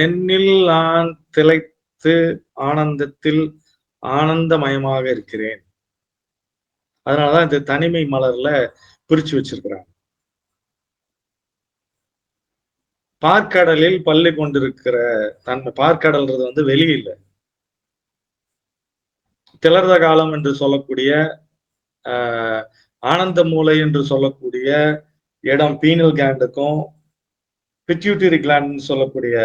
என்னில் நான் திளைத்து ஆனந்தத்தில் ஆனந்தமயமாக இருக்கிறேன். அதனாலதான் இந்த தனிமை மலர்ல பிரிச்சு வச்சிருக்கிறாங்க. பார்க்கடலில் பள்ளி கொண்டிருக்கிற தன்மை. பார்க்கடல்ன்றது வந்து வெளியில திளர்த காலம் என்று சொல்லக்கூடிய ஆனந்த மூலை என்று சொல்லக்கூடிய இடம் பீனல் கிளாண்டுக்கும் பிட்யூட்டரி கிளாண்ட் சொல்லக்கூடிய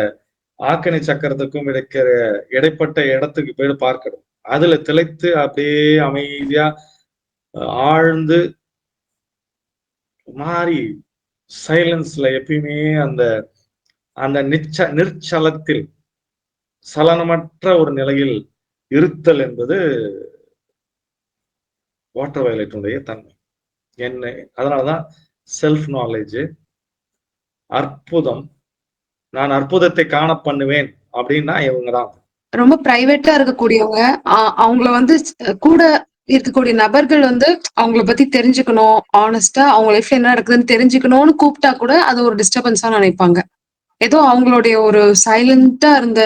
ஆக்கணி சக்கரத்துக்கும் இருக்கிற இடைப்பட்ட இடத்துக்கு போய் பார்க்கணும். அதுல திளைத்து அப்படியே அமைதியா ஆழ்ந்து மாறி சைலன்ஸ்ல எப்பயுமே அந்த அந்த நிற்சலத்தில் சலனமற்ற ஒரு நிலையில் இருத்தல் என்பது வாட்டர் வயலட்டுடைய தன்மை. என்ன அதனாலதான் செல்ஃப் நாலேஜ் அற்புதம், நான் அற்புதத்தை காண பண்ணுவேன் அப்படின்னா இவங்கதான். ரொம்ப பிரைவேட்டா இருக்கக்கூடியவங்க அவங்கள வந்து கூட இருக்கக்கூடிய நபர்கள் வந்து அவங்கள பத்தி தெரிஞ்சுக்கணும், ஆனஸ்டா அவங்க லைஃப்ல என்ன நடக்குதுன்னு தெரிஞ்சுக்கணும்னு கூப்பிட்டா கூட அது ஒரு டிஸ்டர்பன்ஸா நினைப்பாங்க. ஏதோ அவங்களுடைய ஒரு சைலண்டா இருந்த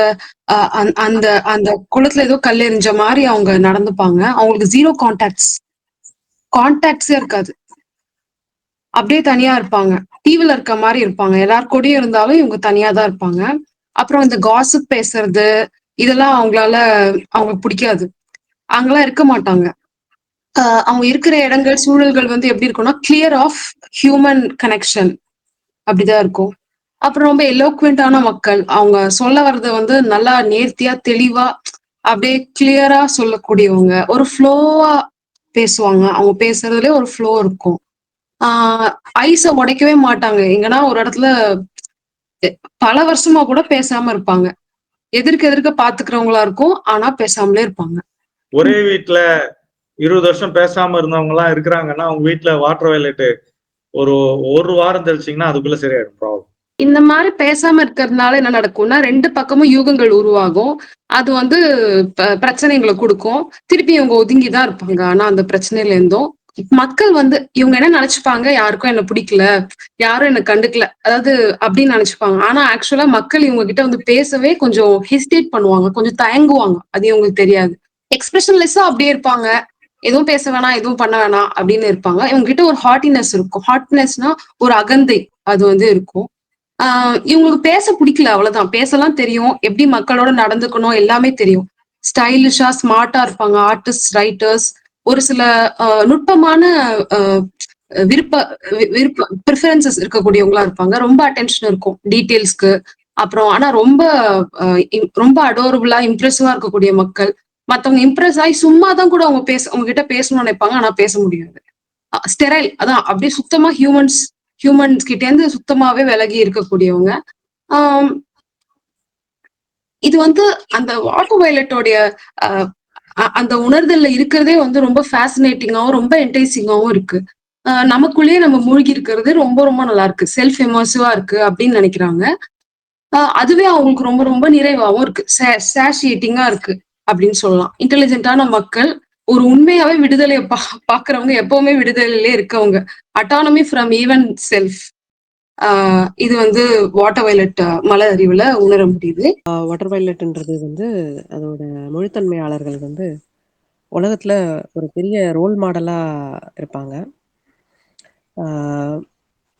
அந்த அந்த குளத்துல ஏதோ கல் எறிஞ்ச மாதிரி அவங்க நடந்துப்பாங்க. அவங்களுக்கு ஜீரோ கான்டாக்ட்ஸே இருக்காது. அப்படியே தனியா இருப்பாங்க. டிவில இருக்க மாதிரி இருப்பாங்க. எல்லார் கூடயும் இருந்தாலும் இவங்க தனியா தான் இருப்பாங்க. அப்புறம் இந்த காசிப் பேசுறது இதெல்லாம் அவங்களுக்கு பிடிக்காது. அங்கெல்லாம் இருக்க மாட்டாங்க. அவங்க இருக்கிற இடங்கள் சூழல்கள் வந்து எப்படி இருக்கும்னா கிளியர் ஆஃப் ஹியூமன் கனெக்ஷன் அப்படிதான் இருக்கும். அப்புறம் ரொம்ப எலோக்வெண்டான மக்கள். அவங்க சொல்ல வர்றத வந்து நல்லா நேர்த்தியா தெளிவா அப்படியே கிளியரா சொல்லக்கூடியவங்க. ஒரு ஃப்ளோவா பேசுவாங்க. அவங்க பேசுறதுலயே ஒரு ஃப்ளோ இருக்கும். ஐஸ உடைக்கவே மாட்டாங்க. எங்கன்னா ஒரு இடத்துல பல வருஷமா கூட பேசாம இருப்பாங்க. எதிர்க்க பாத்துக்கிறவங்களா இருக்கும். ஆனா பேசாமலே இருப்பாங்க. ஒரே வீட்டுல 20 வருஷம் பேசாம இருந்தவங்க எல்லாம் இருக்கிறாங்கன்னா அவங்க வீட்டுல வாட்டர் வயலட் ஒரு வாரம் தெளிச்சிங்கன்னா அதுக்குள்ள சரியாயிடும் ப்ராப்ளம். இந்த மாதிரி பேசாம இருக்கிறதுனால என்ன நடக்கும்னா 2 பக்கமும் யூகங்கள் உருவாகும். அது வந்து பிரச்சனைகளை கொடுக்கும். திருப்பி இவங்க ஒதுங்கிதான் இருப்பாங்க. ஆனா அந்த பிரச்சனையில இருந்தும் மக்கள் வந்து இவங்க என்ன நினைச்சுப்பாங்க, யாருக்கும் என்ன பிடிக்கல, யாரும் என்ன கண்டுக்கல, அதாவது அப்படின்னு நினைச்சுப்பாங்க. ஆனா ஆக்சுவலா மக்கள் இவங்க கிட்ட வந்து பேசவே கொஞ்சம் ஹெசிடேட் பண்ணுவாங்க, கொஞ்சம் தயங்குவாங்க. அது இவங்களுக்கு தெரியாது. எக்ஸ்பிரஷன்லெஸ்ஸா அப்படியே இருப்பாங்க. எதுவும் பேச வேணாம், எதுவும் பண்ண வேணாம் அப்படின்னு இருப்பாங்க. இவங்க கிட்ட ஒரு ஹாட்டினஸ் இருக்கும். ஹாட்னஸ்னா ஒரு அகந்தை அது வந்து இருக்கும். இவங்களுக்கு பேச பிடிக்கல, அவ்வளவுதான். பேசலாம் தெரியும், எப்படி மக்களோட நடந்துக்கணும் எல்லாமே தெரியும். ஸ்டைலிஷா ஸ்மார்ட்டா இருப்பாங்க. ஆர்டிஸ்ட், ரைட்டர்ஸ், ஒரு சில நுட்பமான விருப்ப விருப்ப ப்ரிஃபரன்சஸ் இருக்கக்கூடியவங்களா இருப்பாங்க. ரொம்ப அட்டென்ஷன் இருக்கும் டீட்டெயில்ஸ்க்கு. அப்புறம் ஆனா ரொம்ப அடோரபிளா இம்ப்ரெசிவா இருக்கக்கூடிய மக்கள். மத்தவங்க இம்ப்ரெஸ் ஆகி சும்மாதான் கூட அவங்க கிட்ட பேசணும்னு நினைப்பாங்க. ஆனா பேச முடியாது. ஸ்டெரைல், அதான் அப்படியே சுத்தமா ஹியூமன்ஸ் கிட்ட இருந்து சுத்தமாவே விலகி இருக்கக்கூடியவங்க. இது வந்து அந்த வாட்டர் வயலட்டோடைய அந்த உணர்தல்ல இருக்கிறதே வந்து ரொம்ப ஃபேசினேட்டிங்காவும் ரொம்ப என்டைசிங்காவும் இருக்கு. நமக்குள்ளேயே நம்ம மூழ்கி இருக்கிறது ரொம்ப ரொம்ப நல்லா இருக்கு. செல்ஃப் எமர்சிவா இருக்கு அப்படின்னு நினைக்கிறாங்க. அதுவே அவங்களுக்கு ரொம்ப ரொம்ப நிறைவாவும் இருக்கு. சாஷியேட்டிங்கா இருக்கு அப்படின்னு சொல்லலாம். இன்டெலிஜென்ட்டான மக்கள் ஒரு உண்மையாவே விடுதலையை பாக்குறவங்க, எப்பவுமே விடுதலையிலே இருக்கவங்க. Autonomy from even self. இது வந்து வாட்டர் வயலட் மலர் அறிவுல உணர முடியுது. வாட்டர் வயலட்ன்றது வந்து அதோட மொழித்தன்மையாளர்கள் வந்து உலகத்துல ஒரு பெரிய ரோல் மாடலா இருப்பாங்க.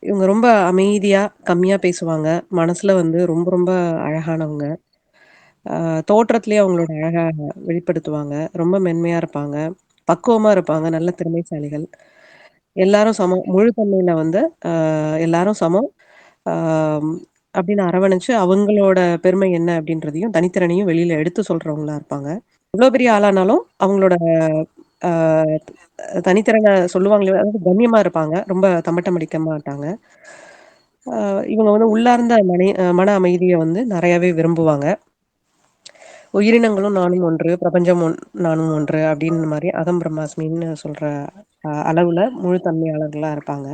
இவங்க ரொம்ப அமைதியா கம்மியா பேசுவாங்க. மனசுல வந்து ரொம்ப ரொம்ப அழகானவங்க. தோற்றத்திலேயே அவங்களோட அழகா வெளிப்படுத்துவாங்க. ரொம்ப மென்மையா இருப்பாங்க. பக்குவமா இருப்பாங்க. நல்ல திறமைசாலிகள். எல்லாரும் சமம். முழு தன்மையில வந்து எல்லாரும் சமம் அப்படின்னு அரவணைச்சு அவங்களோட பெருமை என்ன அப்படின்றதையும் தனித்திறனையும் வெளியில எடுத்து சொல்றவங்களா இருப்பாங்க. எவ்வளவு பெரிய ஆளானாலும் அவங்களோட தனித்திறனை சொல்லுவாங்களே, அதாவது கண்ணியமா இருப்பாங்க. ரொம்ப தம்பட்டம் அடிக்க மாட்டாங்க. இவங்க வந்து உள்ளார்ந்த மன அமைதியை வந்து நிறையவே விரும்புவாங்க. உயிரினங்களும் நானும் ஒன்று, பிரபஞ்சம் நானும் ஒன்று அப்படின்னு மாதிரி அகம் பிரம்மாஸ்மின்னு சொல்ற அளவுல முழு தன்மையாளர்களா இருப்பாங்க.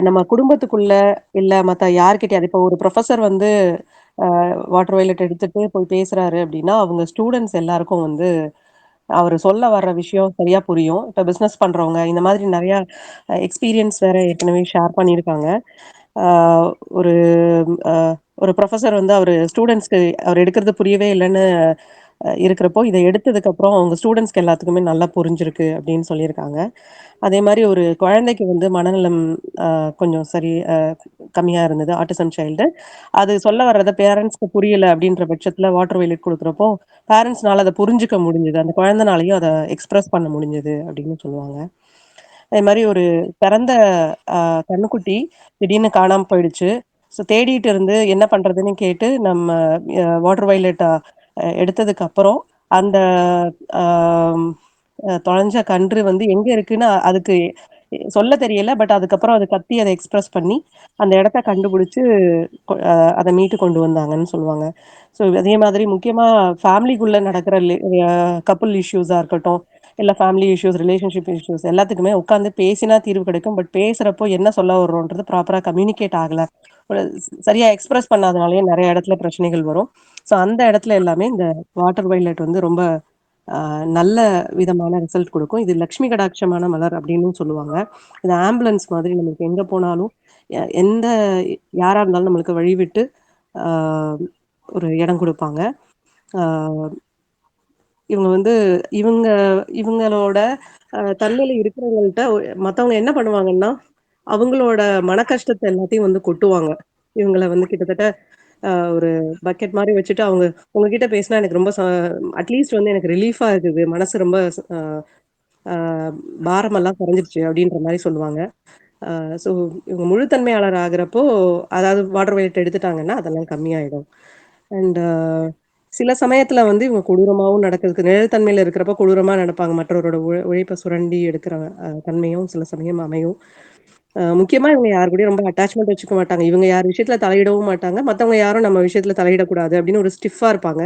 நம்ம குடும்பத்துக்குள்ள இல்ல மத்த யார்கிட்டயாவது இப்போ ஒரு ப்ரொஃபசர் வந்து வாட்டர் வயலட் எடுத்துட்டு போய் பேசுறாரு அப்படின்னா அவங்க ஸ்டூடெண்ட்ஸ் எல்லாருக்கும் வந்து அவர் சொல்ல வர்ற விஷயம் சரியா புரியும். இப்போ பிஸ்னஸ் பண்றவங்க இந்த மாதிரி நிறைய எக்ஸ்பீரியன்ஸ் வேற ஏற்கனவே ஷேர் பண்ணியிருக்காங்க. ஒரு ஒரு ப்ரொஃபஸர் வந்து அவர் ஸ்டூடெண்ட்ஸ்க்கு அவர் எடுக்கிறது புரியவே இல்லைன்னு இருக்கிறப்போ இதை எடுத்ததுக்கு அப்புறம் அவங்க ஸ்டூடெண்ட்ஸ்க்கு எல்லாத்துக்குமே நல்லா புரிஞ்சிருக்கு அப்படின்னு சொல்லியிருக்காங்க. அதே மாதிரி ஒரு குழந்தைக்கு வந்து மனநலம் கொஞ்சம் சரி கம்மியா இருந்தது, ஆட்டிசம் சைல்டு. அது சொல்ல வர்றத பேரண்ட்ஸ்க்கு புரியல அப்படின்ற பட்சத்துல வாட்டர் வயலட் கொடுக்குறப்போ பேரண்ட்ஸ்னால அதை புரிஞ்சுக்க முடிஞ்சது, அந்த குழந்தைனாலையும் அதை எக்ஸ்பிரஸ் பண்ண முடிஞ்சது அப்படின்னு சொல்லுவாங்க. அதே மாதிரி ஒரு பிறந்த கண்ணுக்குட்டி திடீர்னு காணாம போயிடுச்சு. ஸோ தேடிட்டு இருந்து என்ன பண்றதுன்னு கேட்டு நம்ம வாட்டர் வயலட் எடுத்ததுக்கு அப்புறம் அந்த தொலைஞ்ச கன்று வந்து எங்க இருக்குன்னு அதுக்கு சொல்ல தெரியல. பட் அதுக்கப்புறம் அது கத்தி அதை எக்ஸ்பிரஸ் பண்ணி அந்த இடத்த கண்டுபிடிச்சு அதை மீட்டு கொண்டு வந்தாங்கன்னு சொல்லுவாங்க. ஸோ அதே மாதிரி முக்கியமா ஃபேமிலிக்குள்ள நடக்கிற கப்புள் இஷ்யூஸா இருக்கட்டும், இல்ல ஃபேமிலி இஷ்யூஸ், ரிலேஷன்ஷிப் இஷ்யூஸ் எல்லாத்துக்குமே உட்காந்து பேசினா தீர்வு கிடைக்கும். பட் பேசுறப்போ என்ன சொல்ல வர்றோன்றது ப்ராப்பரா கம்யூனிகேட் ஆகல, சரியா எக்ஸ்பிரஸ் பண்ணாதனாலேயே நிறைய இடத்துல பிரச்சனைகள் வரும். ஸோ அந்த இடத்துல எல்லாமே இந்த வாட்டர் வயலட் வந்து ரொம்ப நல்ல விதமான ரிசல்ட் கொடுக்கும். இது லக்ஷ்மி கடாட்சமான மலர் அப்படின்னு சொல்லுவாங்க. இது ஆம்புலன்ஸ் மாதிரி நம்மளுக்கு எங்க போனாலும் எந்த யாரா இருந்தாலும் நம்மளுக்கு வழிவிட்டு ஒரு இடம் கொடுப்பாங்க. இவங்க வந்து இவங்களோட தன்மையில இருக்கிறவங்கள்ட்ட மத்தவங்க என்ன பண்ணுவாங்கன்னா அவங்களோட மன கஷ்டத்தை எல்லாத்தையும் வந்து கொட்டுவாங்க. இவங்களை வந்து கிட்டத்தட்ட ஒரு பக்கெட் மாதிரி வச்சுட்டு அவங்க உங்ககிட்ட பேசினா எனக்கு ரொம்ப அட்லீஸ்ட் வந்து எனக்கு ரிலீஃபா இருக்குது, மனசு ரொம்ப பாரமெல்லாம் குறைஞ்சிருச்சு அப்படின்ற மாதிரி சொல்லுவாங்க. ஸோ இவங்க முழுத்தன்மையாளர் ஆகிறப்போ, அதாவது வாட்டர் வயலட் எடுத்துட்டாங்கன்னா அதெல்லாம் கம்மியாயிடும். அண்ட் சில சமயத்துல வந்து இவங்க கொடூரமாகவும் நடக்கிறதுக்கு, நிழல்தன்மையில இருக்கிறப்ப கொடூரமா நடப்பாங்க, மற்றவரோட உழைப்பை சுரண்டி எடுக்கிற தன்மையும் சில சமயம் அமையும். முக்கியமா இவங்க யாரு கூடயும் ரொம்ப அட்டாச்மெண்ட் வச்சுக்க மாட்டாங்க. இவங்க யார் விஷயத்துல தலையிடவும் மாட்டாங்க, மத்தவங்க யாரும் நம்ம விஷயத்துல தலையிடக்கூடாது அப்படின்னு ஒரு ஸ்டிஃபா இருப்பாங்க.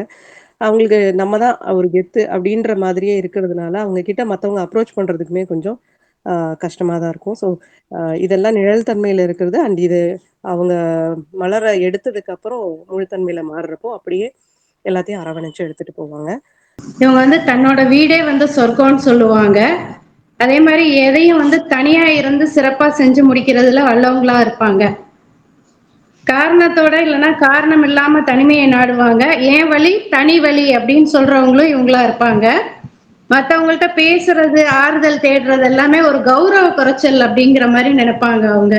அவங்களுக்கு நம்ம தான் ஒரு கெத்து அப்படின்ற மாதிரியே இருக்கிறதுனால அவங்க கிட்ட மத்தவங்க அப்ரோச் பண்றதுக்குமே கொஞ்சம் கஷ்டமா தான் இருக்கும். ஸோ இதெல்லாம் நிழல் தன்மையில இருக்கிறது. அண்ட் இது அவங்க மலரை எடுத்ததுக்கு அப்புறம் முழுத்தன்மையில மாறுறப்போ அப்படியே எல்லாத்தையும் அரவணைச்சு எடுத்துட்டு போவாங்க. இவங்க வந்து தன்னோட வீடே வந்து சொர்க்கம்னு சொல்லுவாங்க. அதே மாதிரி எதையும் வந்து தனியா இருந்து சிறப்பா செஞ்சு முடிக்கிறதுல வல்லவங்களா இருப்பாங்க. காரணத்தோட இல்லைன்னா காரணம் இல்லாம தனிமையை நாடுவாங்க. ஏன் வழி தனி வழி அப்படின்னு சொல்றவங்களும் இவங்களா இருப்பாங்க. மற்றவங்கள்ட்ட பேசுறது, ஆறுதல் தேடுறது எல்லாமே ஒரு கௌரவ குறைச்சல் அப்படிங்கிற மாதிரி நினைப்பாங்க அவங்க.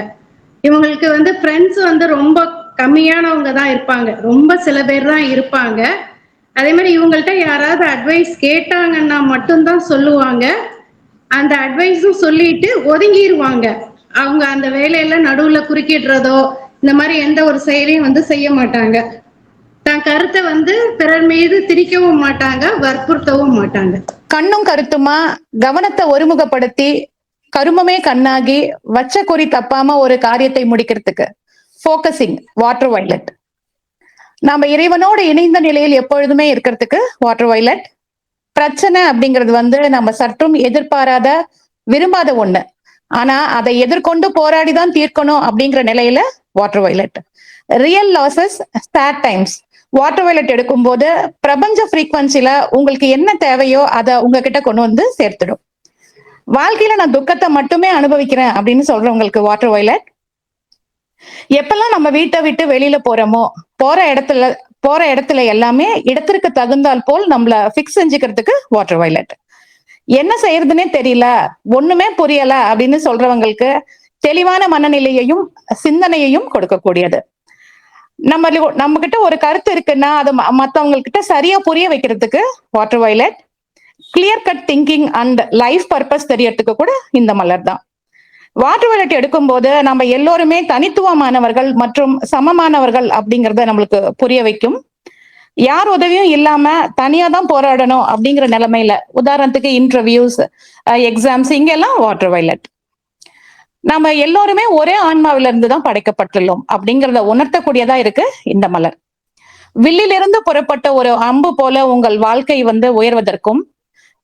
இவங்களுக்கு வந்து ஃப்ரெண்ட்ஸ் வந்து ரொம்ப கம்மியானவங்க தான் இருப்பாங்க, ரொம்ப சில பேர் தான் இருப்பாங்க. அதே மாதிரி இவங்கள்ட்ட யாராவது அட்வைஸ் கேட்டாங்கன்னா மட்டும்தான் சொல்லுவாங்க. அந்த அட்வைஸும் சொல்லிட்டு ஒதுங்கிடுவாங்க. அவங்க அந்த வேலையில நடுவுல குறுக்கிடுறதோ இந்த மாதிரி எந்த ஒரு செயலையும் வந்து செய்ய மாட்டாங்க. தன் கருத்தை வந்து பிறர் மீது திணிக்கவும் மாட்டாங்க, வற்புறுத்தவும் மாட்டாங்க. கண்ணும் கருத்துமா கவனத்தை ஒருமுகப்படுத்தி கருமமே கண்ணாகி வச்ச குறி தப்பாம ஒரு காரியத்தை முடிக்கிறதுக்கு ஃபோக்கஸிங் வாட்டர் வயலட். நாம இறைவனோடு இணைந்த நிலையில் எப்பொழுதுமே இருக்கிறதுக்கு வாட்டர் வயலட். பிரச்சனை அப்படிங்கிறது வந்து நம்ம சற்றும் எதிர்பாராத விரும்பாத ஒண்ணு, ஆனா அதை எதிர்கொண்டு போராடிதான் தீர்க்கணும் அப்படிங்கிற நிலையில water violet. Real losses, sad times water violet எடுக்கும் போது பிரபஞ்ச ஃப்ரீக்வன்சில உங்களுக்கு என்ன தேவையோ அதை உங்ககிட்ட கொண்டு வந்து சேர்த்துடும். வாழ்க்கையில நான் துக்கத்தை மட்டுமே அனுபவிக்கிறேன் அப்படின்னு சொல்றவங்களுக்கு வாட்டர் வயலட். எப்பெல்லாம் நம்ம வீட்டை விட்டு வெளியில போறோமோ போற இடத்துல எல்லாமே இடத்திற்கு தகுந்தால் போல் நம்மள பிக்ஸ் செஞ்சுக்கிறதுக்கு வாட்டர் வயலட். என்ன செய்யறதுன்னே தெரியல, ஒண்ணுமே புரியல அப்படின்னு சொல்றவங்களுக்கு தெளிவான மனநிலையையும் சிந்தனையையும் கொடுக்கக்கூடியது. நம்ம கிட்ட ஒரு கருத்து இருக்குன்னா அது மத்தவங்க கிட்ட சரியா புரிய வைக்கிறதுக்கு water violet. Clear cut thinking and life purpose தெரியறதுக்கு கூட இந்த மலர் தான். வாட்டர் வயலட் எடுக்கும் போது நம்ம எல்லோருமே தனித்துவமானவர்கள் மற்றும் சமமானவர்கள் அப்படிங்கறத நம்மளுக்கு புரிய வைக்கும். யார் உதவியும் இல்லாம தனியா தான் போராடணும் அப்படிங்கிற நிலைமையில, உதாரணத்துக்கு இன்டர்வியூஸ், எக்ஸாம்ஸ், இங்கெல்லாம் வாட்டர் வயலட். நம்ம எல்லோருமே ஒரே ஆன்மாவில இருந்து தான் படைக்கப்பட்டுள்ளோம் அப்படிங்கிறத உணர்த்தக்கூடியதா இருக்கு இந்த மலர். வில்லிலிருந்து புறப்பட்ட ஒரு அம்பு போல உங்கள் வாழ்க்கை வந்து உயர்வதற்கும்,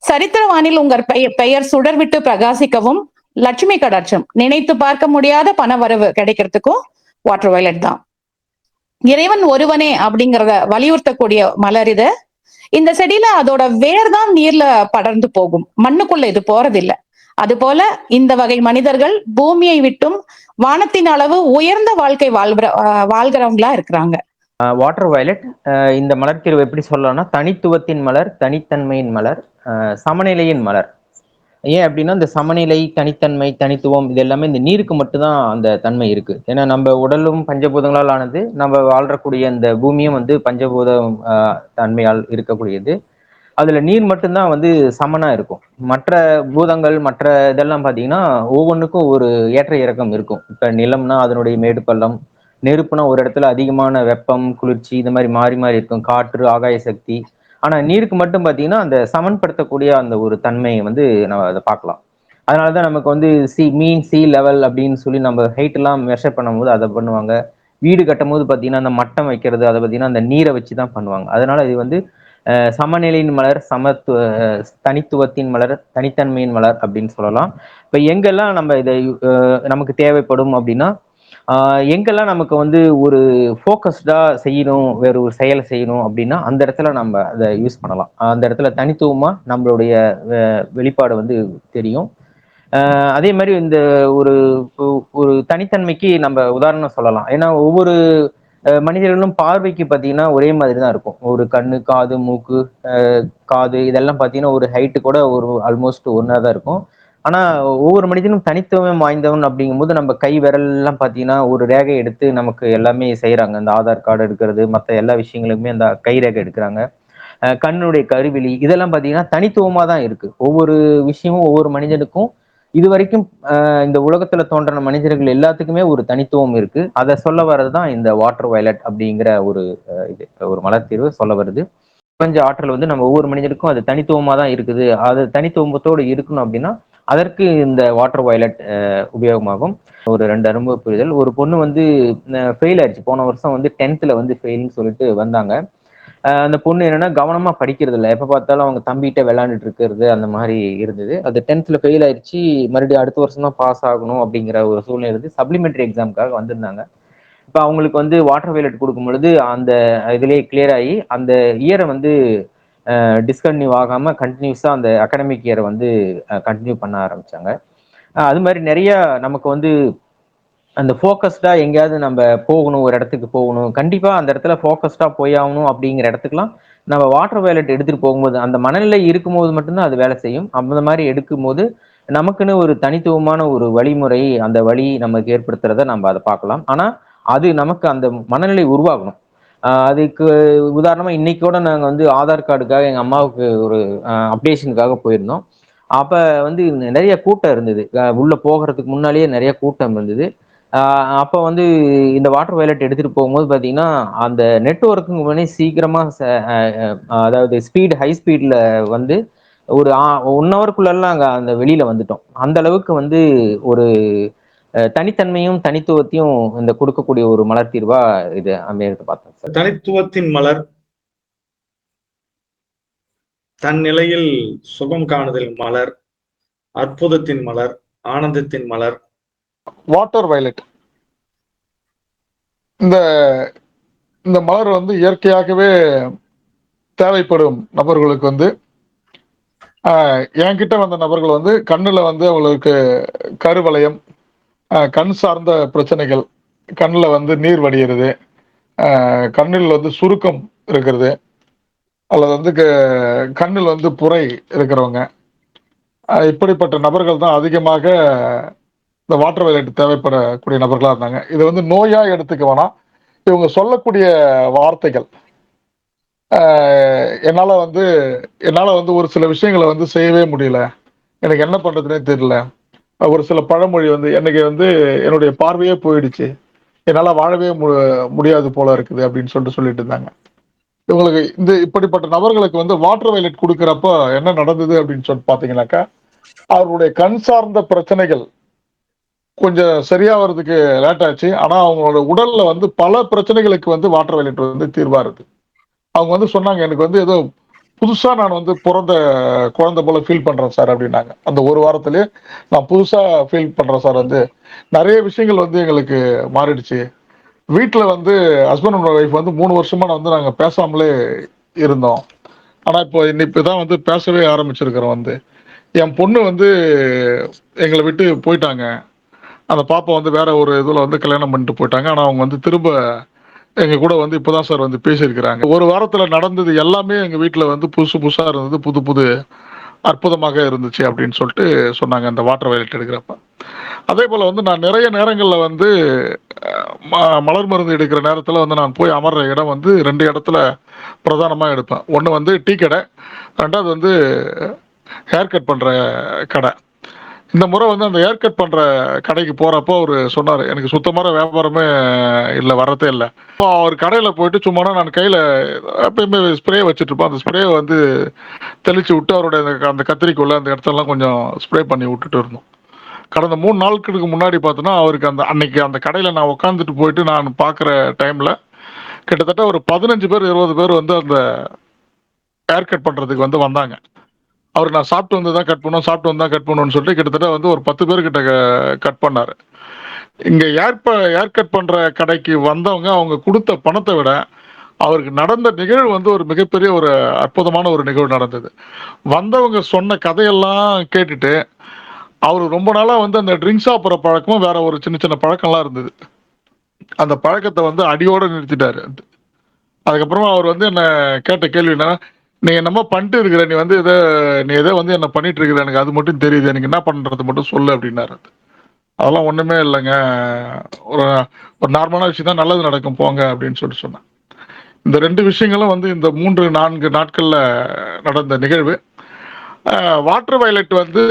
சரித்திரவானில் உங்கள் பெயர் சுடர்விட்டு பிரகாசிக்கவும், லட்சுமி கடாட்சம் நினைத்து பார்க்க முடியாத பணவரவு கிடைக்கிறதுக்கும் வாட்டர் வயலட் தான். இறைவன் ஒருவனே அப்படிங்கிறத வலியுறுத்தக்கூடிய மலர் இது. இந்த செடியில அதோட வேர் தான் நீர்ல படர்ந்து போகும், மண்ணுக்குள்ள இது போறதில்லை. அதுபோல இந்த வகை மனிதர்கள் பூமியை விட்டும் வானத்தின் அளவு உயர்ந்த வாழ்க்கை வாழ்கிறவங்களா இருக்கிறாங்க. வாட்டர் வயலட் இந்த மலர் தீர்வு எப்படி சொல்லலாம்னா, தனித்துவத்தின் மலர், தனித்தன்மையின் மலர், சமநிலையின் மலர். ஏன் அப்படின்னா, இந்த சமநிலை, தனித்தன்மை, தனித்துவம் இது எல்லாமே இந்த நீருக்கு மட்டும்தான் அந்த தன்மை இருக்கு. ஏன்னா நம்ம உடலும் பஞ்சபூதங்களால் ஆனது, நம்ம வாழ்றக்கூடிய இந்த பூமியும் வந்து பஞ்சபூத தன்மையால் இருக்கக்கூடியது. அதுல நீர் மட்டும்தான் வந்து சமனா இருக்கும். மற்ற பூதங்கள் மற்ற இதெல்லாம் பாத்தீங்கன்னா ஒவ்வொன்றுக்கும் ஒரு ஏற்ற இறக்கம் இருக்கும். இப்ப நிலம்னா அதனுடைய மேடு பள்ளம், நெருப்புனா ஒரு இடத்துல அதிகமான வெப்பம் குளிர்ச்சி இந்த மாதிரி மாறி மாறி இருக்கும், காற்று ஆகாய சக்தி. ஆனா நீருக்கு மட்டும் பாத்தீங்கன்னா அந்த சமன்படுத்தக்கூடிய அந்த ஒரு தன்மையை வந்து நம்ம அதை பார்க்கலாம். அதனாலதான் நமக்கு வந்து மீன் சி லெவல் அப்படின்னு சொல்லி நம்ம ஹைட் எல்லாம் மெஷர் பண்ணும்போது அதை பண்ணுவாங்க. வீடு கட்டும் போது பாத்தீங்கன்னா அந்த மட்டம் வைக்கிறது அதை பாத்தீங்கன்னா அந்த நீரை வச்சுதான் பண்ணுவாங்க. அதனால இது வந்து சமநிலையின் மலர், தனித்துவத்தின் மலர், தனித்தன்மையின் மலர் அப்படின்னு சொல்லலாம். இப்ப எங்கெல்லாம் நம்ம இதை நமக்கு தேவைப்படும் அப்படின்னா, எங்கெல்லாம் நமக்கு வந்து ஒரு ஃபோக்கஸ்டா செய்யணும், வேற ஒரு செயலை செய்யணும் அப்படின்னா அந்த இடத்துல நம்ம அதை யூஸ் பண்ணலாம். அந்த இடத்துல தனித்துவமா நம்மளுடைய வெளிப்பாடு வந்து தெரியும். அதே மாதிரி இந்த ஒரு ஒரு தனித்தன்மைக்கு நம்ம உதாரணம் சொல்லலாம். ஏன்னா ஒவ்வொரு மனிதர்களும் பார்வைக்கு பார்த்தீங்கன்னா ஒரே மாதிரி தான் இருக்கும். ஒரு கண்ணு, காது, மூக்கு, காது இதெல்லாம் பார்த்தீங்கன்னா ஒரு ஹைட்டு கூட ஒரு ஆல்மோஸ்ட் ஒன்றா தான் இருக்கும். ஆனா ஒவ்வொரு மனிதனும் தனித்துவம் வாய்ந்தவன் அப்படிங்கும்போது நம்ம கை விரல் எல்லாம் பார்த்தீங்கன்னா ஒரு ரேகை எடுத்து நமக்கு எல்லாமே செய்யறாங்க. இந்த ஆதார் கார்டு எடுக்கிறது, மற்ற எல்லா விஷயங்களுக்குமே அந்த கை ரேகை எடுக்கிறாங்க. கண்ணுடைய கருவிழி இதெல்லாம் பார்த்தீங்கன்னா தனித்துவமா தான் இருக்கு. ஒவ்வொரு விஷயமும் ஒவ்வொரு மனிதனுக்கும் இது வரைக்கும் இந்த உலகத்துல தோன்றின மனிதர்கள் எல்லாத்துக்குமே ஒரு தனித்துவம் இருக்கு. அதை சொல்ல வர்றதுதான் இந்த வாட்டர் வயலட் அப்படிங்கிற ஒரு இது ஒரு மலர் தீர்வு சொல்ல வருது. பிரபஞ்ச ஆற்றல் வந்து நம்ம ஒவ்வொரு மனிதனுக்கும் அது தனித்துவமா தான் இருக்குது. அது தனித்துவத்தோடு இருக்கணும் அப்படின்னா அதற்கு இந்த வாட்டர் வயலட் உபயோகமாகும். ஒரு 2 அனுபவ புரிதல். ஒரு பொண்ணு வந்து ஃபெயில் ஆயிடுச்சு. போன வருஷம் வந்து 10th வந்து ஃபெயில்னு சொல்லிட்டு வந்தாங்க. அந்த பொண்ணு என்னன்னா கவனமா படிக்கிறது இல்லை. எப்ப பார்த்தாலும் அவங்க தம்பிகிட்ட விளையாண்டுட்டு இருக்கிறது அந்த மாதிரி இருந்தது. அது 10th ஃபெயில் ஆயிடுச்சு. மறுபடியும் அடுத்த வருஷம் தான் பாஸ் ஆகணும் அப்படிங்கிற ஒரு சூழ்நிலை இருந்து சப்ளிமெண்டரி எக்ஸாமுக்காக வந்திருந்தாங்க. இப்ப அவங்களுக்கு வந்து வாட்டர் வயலட் கொடுக்கும் பொழுது அந்த இதுலயே கிளியர் ஆகி அந்த இயரை வந்து டிஸ்கன்டினியூ ஆகாம கண்டினியூஸா அந்த அகாடமிக் இயரை வந்து கண்டினியூ பண்ண ஆரம்பிச்சாங்க. அது மாதிரி நிறைய நமக்கு வந்து அந்த ஃபோக்கஸ்டா எங்கேயாவது நம்ம போகணும், ஒரு இடத்துக்கு போகணும், கண்டிப்பா அந்த இடத்துல ஃபோக்கஸ்டா போய் ஆகணும் அப்படிங்கிற இடத்துக்குலாம் நம்ம வாட்டர் வயலட் எடுத்துட்டு போகும்போது அந்த மனநிலை இருக்கும்போது மட்டும்தான் அது வேலை செய்யும். அந்த மாதிரி எடுக்கும்போது நமக்குன்னு ஒரு தனித்துவமான ஒரு வழிமுறை, அந்த வழி நமக்கு ஏற்படுத்துறத நம்ம அதை பார்க்கலாம். ஆனா அது நமக்கு அந்த மனநிலை உருவாகணும். அதுக்கு உதாரணமா இன்னைக்கூட நாங்க வந்து ஆதார் கார்டுக்காக எங்க அம்மாவுக்கு ஒரு அப்டேஷனுக்காக போயிருந்தோம். அப்ப வந்து நிறைய கூட்டம் இருந்தது. உள்ள போகிறதுக்கு முன்னாலேயே நிறைய கூட்டம் இருந்தது. அப்போ வந்து இந்த வாட்டர் வயலட் எடுத்துட்டு போகும்போது பார்த்தீங்கன்னா அந்த நெட்ஒர்க்குங்க பண்ணி சீக்கிரமா அதாவது ஸ்பீடு ஹை ஸ்பீட்ல வந்து ஒரு 1 ஹவருக்குள்ளெல்லாம் அங்கே அந்த வெளியில வந்துட்டோம். அந்த அளவுக்கு வந்து ஒரு தனித்தன்மையும் தனித்துவத்தையும் இந்த கொடுக்கக்கூடிய ஒரு மலர் தீர்வா இது அமையறது பார்த்தோம் சார். தனித்துவத்தின் மலர், தன் நிலையில் சுகம் காணுதல் மலர், அற்புதத்தின் மலர், ஆனந்தத்தின் மலர், வாட்டர் வயலட். இந்த மலர் வந்து இயற்கையாகவே தேவைப்படும் நபர்களுக்கு வந்து என்கிட்ட வந்த நபர்கள் வந்து கண்ணுல வந்து அவங்களுக்கு கருவளையம், கண் சார்ந்த பிரச்சனைகள், கண்ணுல வந்து நீர் வடிகிறது, கண்ணில் வந்து சுருக்கம் இருக்கிறது, அல்லது வந்து கண்ணில் வந்து புரை இருக்கிறவங்க, இப்படிப்பட்ட நபர்கள் தான் அதிகமாக இந்த வாட்டர் வயலட் தேவைப்படக்கூடிய நபர்களா இருந்தாங்க. இது வந்து நோயா எடுத்துக்க வேணாம். இவங்க சொல்லக்கூடிய வார்த்தைகள் என்னால வந்து ஒரு சில விஷயங்களை வந்து செய்யவே முடியல, எனக்கு என்ன பண்றதுனே தெரியல, ஒரு சில பழமொழி வந்து எனக்கு வந்து என்னுடைய பார்வையே போயிடுச்சு, என்னால வாழவே முடியாது போல இருக்குது அப்படின்னு சொல்லிட்டு இருந்தாங்க. இவங்களுக்கு இப்படிப்பட்ட நபர்களுக்கு வந்து வாட்டர் வயலட் கொடுக்கறப்ப என்ன நடந்தது அப்படின்னு சொல்லிட்டு பாத்தீங்கன்னாக்கா, அவர்களுடைய கண் சார்ந்த பிரச்சனைகள் கொஞ்சம் சரியாகிறதுக்கு லேட் ஆச்சு. ஆனா அவங்களோட உடல்ல வந்து பல பிரச்சனைகளுக்கு வந்து வாட்டர் வயலட் வந்து தீர்வா இருக்கு. அவங்க வந்து சொன்னாங்க, எனக்கு வந்து ஏதோ புதுசா நான் வந்து பிறந்த குழந்தை போல ஃபீல் பண்றேன் சார் அப்படின்னாங்க. அந்த ஒரு வாரத்திலேயே நான் புதுசா ஃபீல் பண்றேன் சார், வந்து நிறைய விஷயங்கள் வந்து எங்களுக்கு மாறிடுச்சு. வீட்டுல வந்து ஹஸ்பண்ட் அண்ட் ஒய்ஃப் வந்து 3 வருஷமா வந்து நாங்க பேசாமலே இருந்தோம். ஆனா இப்பதான் வந்து பேசவே ஆரம்பிச்சிருக்கிறோம். வந்து என் பொண்ணு வந்து எங்களை விட்டு போயிட்டாங்க. அந்த பாப்பா வந்து வேற ஒரு இதுல வந்து கல்யாணம் பண்ணிட்டு போயிட்டாங்க. ஆனா அவங்க வந்து திரும்ப எங்க கூட வந்து இப்பதான் சார் வந்து பேசியிருக்கிறாங்க. ஒரு வாரத்துல நடந்தது எல்லாமே எங்க வீட்டுல வந்து புதுசு புதுசா இருந்தது, புது புது அற்புதமாக இருந்துச்சு அப்படின்னு சொல்லிட்டு சொன்னாங்க அந்த வாட்டர் வயலட் எடுக்கிறப்ப. அதே போல வந்து நான் நிறைய நேரங்கள்ல வந்து மலர் மருந்து எடுக்கிற நேரத்துல வந்து நான் போய் அமர்ற இடம் வந்து 2 இடத்துல பிரதானமா எடுப்பேன். ஒன்று வந்து டீ கடை, 2வது வந்து ஹேர் கட் பண்ற கடை. இந்த முறை வந்து அந்த ஹேர் கட் பண்ற கடைக்கு போறப்போ அவர் சொன்னாரு, எனக்கு சுத்தமான வியாபாரமே இல்லை, வர்றதே இல்லை. அவர் கடையில போயிட்டு சும்மா நான் கையில எப்பயுமே ஸ்ப்ரே வச்சுட்டு இருப்பேன். அந்த ஸ்ப்ரே வந்து தெளிச்சு விட்டு அவருடைய அந்த கத்திரிக்குள்ள அந்த இடத்தெல்லாம் கொஞ்சம் ஸ்ப்ரே பண்ணி விட்டுட்டு இருந்தோம். கடந்த 3 நாட்களுக்கு முன்னாடி பார்த்தோன்னா அவருக்கு அன்னைக்கு அந்த கடையில் நான் உட்காந்துட்டு போயிட்டு நான் பார்க்குற டைமில் கிட்டத்தட்ட ஒரு 15 பேர் 20 பேர் வந்து அந்த ஹேர் கட் பண்ணுறதுக்கு வந்து வந்தாங்க. அவர் நான் சாப்பிட்டு வந்து தான் கட் பண்ணுவோம், சாப்பிட்டு வந்து தான் கட் பண்ணுவோம்னு சொல்லிட்டு கிட்டத்தட்ட வந்து ஒரு 10 பேர்கிட்ட கட் பண்ணார். இங்கே ஹேர் கட் பண்ணுற கடைக்கு வந்தவங்க அவங்க கொடுத்த பணத்தை விட அவருக்கு நடந்த நிகழ்வு வந்து ஒரு மிகப்பெரிய ஒரு அற்புதமான ஒரு நிகழ்வு நடந்தது. வந்தவங்க சொன்ன கதையெல்லாம் கேட்டுட்டு அவர் ரொம்ப நாளா வந்து அந்த ட்ரிங்க்ஸ் சாப்பிட்ற பழக்கமும் வேற ஒரு சின்ன சின்ன பழக்கம்லாம் இருந்தது. அந்த பழக்கத்தை வந்து அடியோட நிறுத்திட்டாரு. அதுக்கப்புறமா அவர் வந்து என்ன கேட்ட கேள்வினா, நீ என்னமோ பண்ணிட்டு இருக்கிற, நீ எதை வந்து என்ன பண்ணிட்டு இருக்கிற, எனக்கு அது மட்டும் தெரியுது, எனக்கு என்ன பண்றது மட்டும் சொல்லு அப்படின்னாரு. அதெல்லாம் ஒண்ணுமே இல்லைங்க, ஒரு ஒரு நார்மலான விஷயம் தான், நல்லது நடக்கும் போங்க அப்படின்னு சொல்லிட்டு சொன்னேன். இந்த 2 விஷயங்களும் வந்து இந்த 3-4 நாட்கள்ல நடந்த நிகழ்வு. வாட்டர் வயலட் வந்து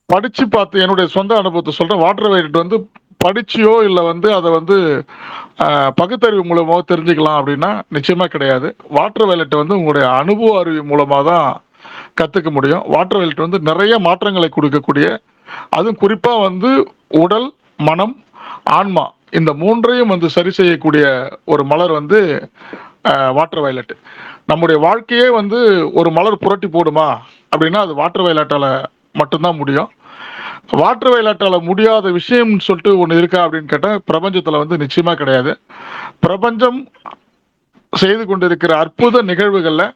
படிச்சு பார்த்து என்னுடைய சொந்த அனுபவத்தை சொல்றேன். வாட்டர் வயலட் வந்து படிச்சியோ இல்லை வந்து அதை வந்து பகுத்தறிவு மூலமாக தெரிஞ்சுக்கலாம் அப்படின்னா நிச்சயமா கிடையாது. வாட்டர் வயலட் வந்து உங்களுடைய அனுபவ அறிவு மூலமாக தான் கற்றுக்க முடியும். வாட்டர் வயலட் வந்து நிறைய மாற்றங்களை கொடுக்கக்கூடிய, அதுவும் குறிப்பாக வந்து உடல், மனம், ஆன்மா இந்த 3ஐயும் வந்து சரி செய்யக்கூடிய ஒரு மலர் வந்து வாட்டர் வயலட். நம்முடைய வாழ்க்கையே வந்து ஒரு மலர் புரட்டி போடுமா அப்படின்னா அது வாட்டர் வயலட்டால மட்டும்தான் முடியும். வாட்டர் வயலட்டால முடியாத விஷயம்னு சொல்லிட்டு ஒன்று இருக்கா அப்படின்னு கேட்டால் பிரபஞ்சத்தில் வந்து நிச்சயமா கிடையாது. பிரபஞ்சம் செய்து கொண்டிருக்கிற அற்புத நிகழ்வுகளில்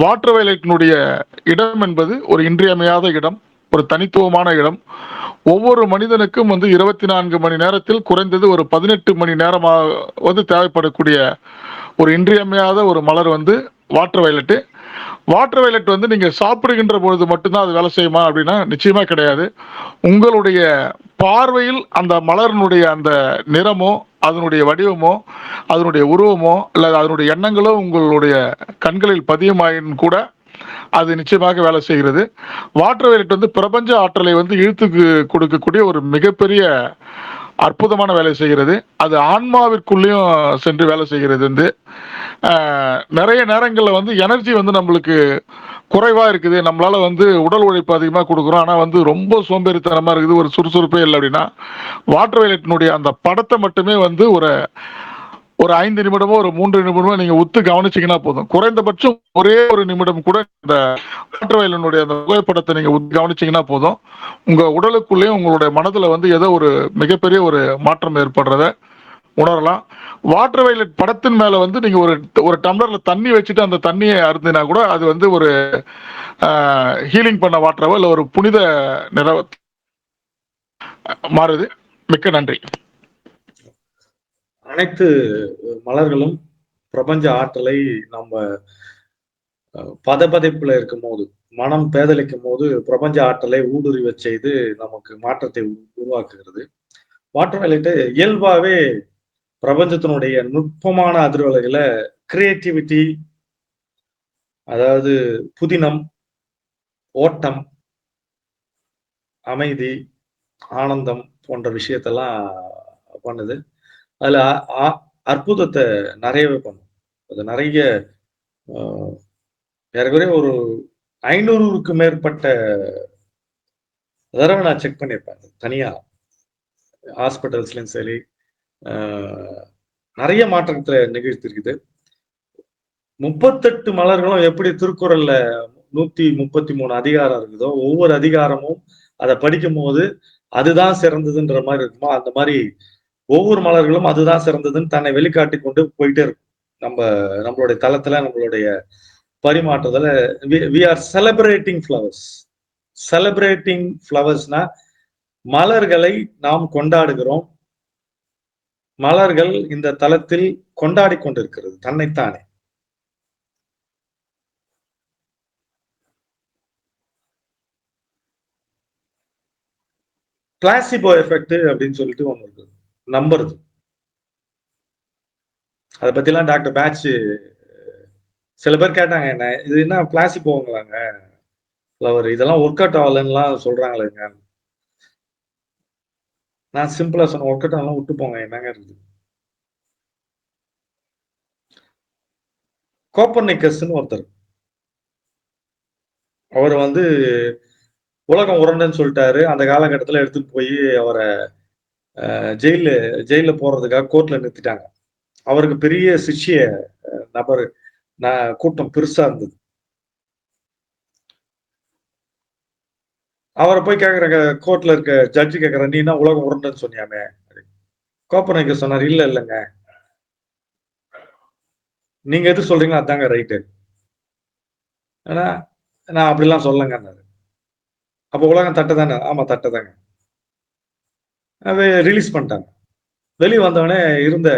வாட்டர் வயலட்டினுடைய இடம் என்பது ஒரு இன்றியமையாத இடம், ஒரு தனித்துவமான இடம். ஒவ்வொரு மனிதனுக்கும் வந்து 24 மணி நேரத்தில் குறைந்தது ஒரு 18 மணி நேரமாக வந்து தேவைப்படக்கூடிய ஒரு இன்றியமையாத ஒரு மலர் வந்து வாட்டர் வயலட்டு. வாட்டர் வயலட் வந்து நீங்க சாப்பிடுகின்ற பொழுது மட்டும்தான் அது வேலை செய்யுமா அப்படின்னா நிச்சயமா கிடையாது. உங்களுடைய பார்வையில் அந்த மலரினுடைய அந்த நிறமோ, அதனுடைய வடிவமோ, அதனுடைய உருவமோ அல்லது அதனுடைய எண்ணங்களோ உங்களுடைய கண்களில் பதியுமாயின் கூட அது நிச்சயமாக வேலை செய்கிறது. வாட்டர் வயலட் வந்து பிரபஞ்ச ஆற்றலை வந்து இழுத்து கொடுக்கக்கூடிய ஒரு மிகப்பெரிய அற்புதமான வேலை செய்கிறது. அது ஆன்மாவிற்குள்ளேயும் சென்று வேலை செய்கிறது. வந்து நிறைய நேரங்களில் வந்து எனர்ஜி வந்து நம்மளுக்கு குறைவா இருக்குது, நம்மளால வந்து உடல் உழைப்பு அதிகமாக கொடுக்குறோம், ஆனால் வந்து ரொம்ப சோம்பேறித்தனமா இருக்குது, ஒரு சுறுசுறுப்பே இல்லை அப்படின்னா வாட்டர் வயலட்டினுடைய அந்த படத்தை மட்டுமே வந்து ஒரு 5 நிமிடமோ ஒரு 3 நிமிடமோ நீங்க உத்து கவனிச்சீங்கன்னா போதும். குறைந்தபட்சம் ஒரே ஒரு நிமிடம் கூட இந்த வாட்டர் வயலனுடைய அந்த புகைப்படத்தை நீங்க உத்து கவனிச்சீங்கன்னா போதும், உங்க உடலுக்குள்ளேயும் உங்களுடைய மனதுல வந்து ஏதோ ஒரு மிகப்பெரிய ஒரு மாற்றம் ஏற்படுறத உணரலாம். வாட்டர் வயலட் படத்தின் மேல வந்து நீங்க ஒரு டம்ளர்ல தண்ணி வச்சுட்டு அந்த தண்ணியை அருந்தினா கூட அது வந்து ஒரு ஹீலிங் பண்ண வாட்டரவோ இல்லை ஒரு புனித நிற மாறுது. மிக்க நன்றி. அனைத்து மலர்களும் பிரபஞ்ச ஆற்றலை நம்ம பதப்பதைப்புல இருக்கும் போது, மனம் பேதலிக்கும் போது பிரபஞ்ச ஆற்றலை ஊடுருவ செய்து நமக்கு மாற்றத்தை உருவாக்குகிறது. வாட்டர் வயலட் இயல்பாவே பிரபஞ்சத்தினுடைய நுட்பமான அதிர்வலைகளை கிரியேட்டிவிட்டி, அதாவது புதினம், ஓட்டம், அமைதி, ஆனந்தம் போன்ற விஷயத்தெல்லாம் பண்ணுது. அதுல அற்புதத்தை நிறையவே பண்ணும். அது நிறைய ஏறக்குறைய ஒரு 500க்கு மேற்பட்ட தடவை நான் செக் பண்ணியிருப்பேன். தனியா ஹாஸ்பிட்டல்ஸ்லயும் சரி நிறைய மாற்றத்தை நிகழ்த்திருக்குது. 38 மலர்களும் எப்படி திருக்குறள்ல 133 அதிகாரம் இருக்குதோ, ஒவ்வொரு அதிகாரமும் அதை படிக்கும் போது அதுதான் சிறந்ததுன்ற மாதிரி இருக்குமோ, அந்த மாதிரி ஒவ்வொரு மலர்களும் அதுதான் சிறந்ததுன்னு தன்னை வெளிக்காட்டி கொண்டு போயிட்டே இருக்கும். நம்மளுடைய தளத்துல, நம்மளுடைய பரிமாற்றத்துல we are celebrating flowers. Celebrating ஃப்ளவர்ஸ்னா மலர்களை நாம் கொண்டாடுகிறோம். மலர்கள் இந்த தளத்தில் கொண்டாடி கொண்டிருக்கிறது தன்னைத்தானே. பிளாசிபோ எஃபெக்ட் அப்படின்னு சொல்லிட்டு ஒண்ணு இருக்கு, நம்புறது. அதை பத்திலாம் டாக்டர் பேட்ச் சில பேர் கேட்டாங்க, என்ன இது என்ன பிளாசிபோங்களாங்க ஃப்ளவர், இதெல்லாம் ஒர்க் அவுட் ஆகலன்னுலாம் சொல்றாங்களேங்க. நான் சிம்பிளா சொன்ன, ஒர்க் அவுட் ஆகலாம் விட்டு போங்க, என்னங்க இருக்குது. கோப்பர்னிக்கஸ்ன்னு ஒருத்தர், அவர் வந்து உலகம் உருண்டைன்னு சொல்லிட்டாரு. அந்த காலகட்டத்தில் எடுத்துட்டு போய் அவரை ஜெயில போறதுக்காக கோர்ட்ல நிறுத்திட்டாங்க. அவருக்கு பெரிய சிஷ்ய நபர் கூட்டம் பெருசா இருந்தது. அவரை போய் கேக்குற, கோர்ட்ல இருக்க ஜட்ஜி கேக்குற, நீ என்ன உலகம் உருண்டைன்னு சொன்னியாமே. கோப்பர்னிக்கஸ் சொன்னார், இல்லைங்க, நீங்க எது சொல்றீங்களோ அதாங்க ரைட்டு, ஆனா நான் அப்படிலாம் சொல்லங்க. அப்ப உலகம் தட்டை தானே? ஆமா தட்டை தாங்க. ரிலீஸ் பண்ணிட்டாங்க. வெளியே வந்தவொடனே இருந்த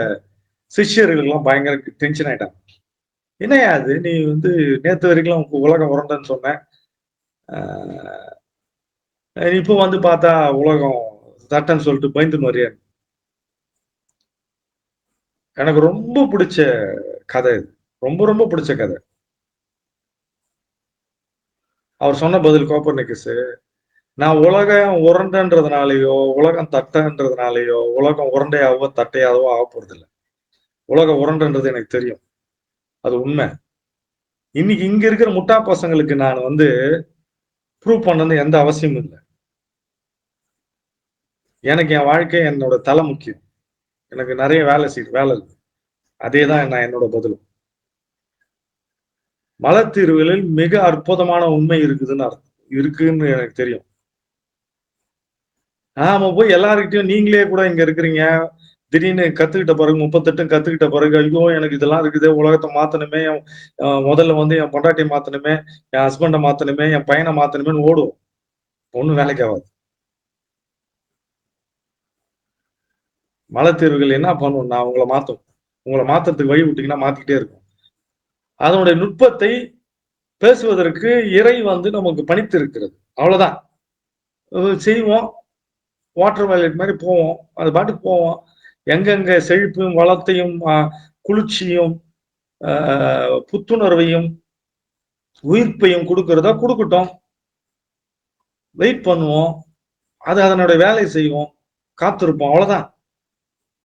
சிஷ்யர்கள்லாம் பயங்கர டென்ஷன் ஆயிட்டாங்க. என்னையா அது, நீ வந்து நேத்து வரைக்கும் உலகம் உரண்டன்னு சொன்ன, இப்போ வந்து பார்த்தா உலகம் தட்டன்னு சொல்லிட்டு பயந்துன்னு வரையா. எனக்கு ரொம்ப பிடிச்ச கதை இது, ரொம்ப ரொம்ப பிடிச்ச கதை. அவர் சொன்ன பதில் கோப்பர்னிக்கஸ், நான் உலகம் உருண்டைன்றதுனாலயோ உலகம் தட்டைன்றதுனாலயோ உலகம் உருண்டையாவோ தட்டையாவோ ஆக போறது இல்லை. உலகம் உருண்டைன்றது எனக்கு தெரியும், அது உண்மை. இன்னைக்கு இங்க இருக்கிற முட்டா பசங்களுக்கு நான் வந்து ப்ரூவ் பண்ணது எந்த அவசியமும் இல்லை. எனக்கு என் வாழ்க்கை, என்னோட தலை முக்கியம். எனக்கு நிறைய வேலை இருக்கு. அதே தான் நான் என்னோட பதிலும். மலத்தீர்வுகளில் மிக அற்புதமான உண்மை இருக்குன்னு எனக்கு தெரியும். நாம போய் எல்லாருக்கிட்டையும், நீங்களே கூட இங்க இருக்கிறீங்க, திடீர்னு கத்துக்கிட்ட பிறகு 38 கத்துக்கிட்ட பிறகு, ஐயோ எனக்கு இதெல்லாம் இருக்குது, உலகத்தை மாத்தணுமே, முதல்ல வந்து என் பொண்டாட்டியை மாத்தணுமே, என் ஹஸ்பண்டை மாத்தணுமே, என் பையனை மாத்தணுமேன்னு ஓடும். ஒண்ணும் வேலைக்கு ஆகாது. மலத்தீர்வுகள் என்ன பண்ணும், நான் உங்களை மாத்துறதுக்கு வழி விட்டீங்கன்னா மாத்திக்கிட்டே இருக்கும். அதனுடைய நுட்பத்தை பேசுவதற்கு இறை வந்து நமக்கு பணித்து இருக்கிறது. அவ்வளவுதான் செய்வோம். வாட்டர் வயலட் மாதிரி போவோம், அது பாட்டுக்கு போவோம். எங்கெங்க செழிப்பும் வளத்தையும் குளிர்ச்சியும் புத்துணர்வையும் உயிர்ப்பையும் கொடுக்கறதா கொடுக்கட்டும். வெயிட் பண்ணுவோம், அது அதனுடைய வேலையை செய்வோம், காத்திருப்போம், அவ்வளவுதான்.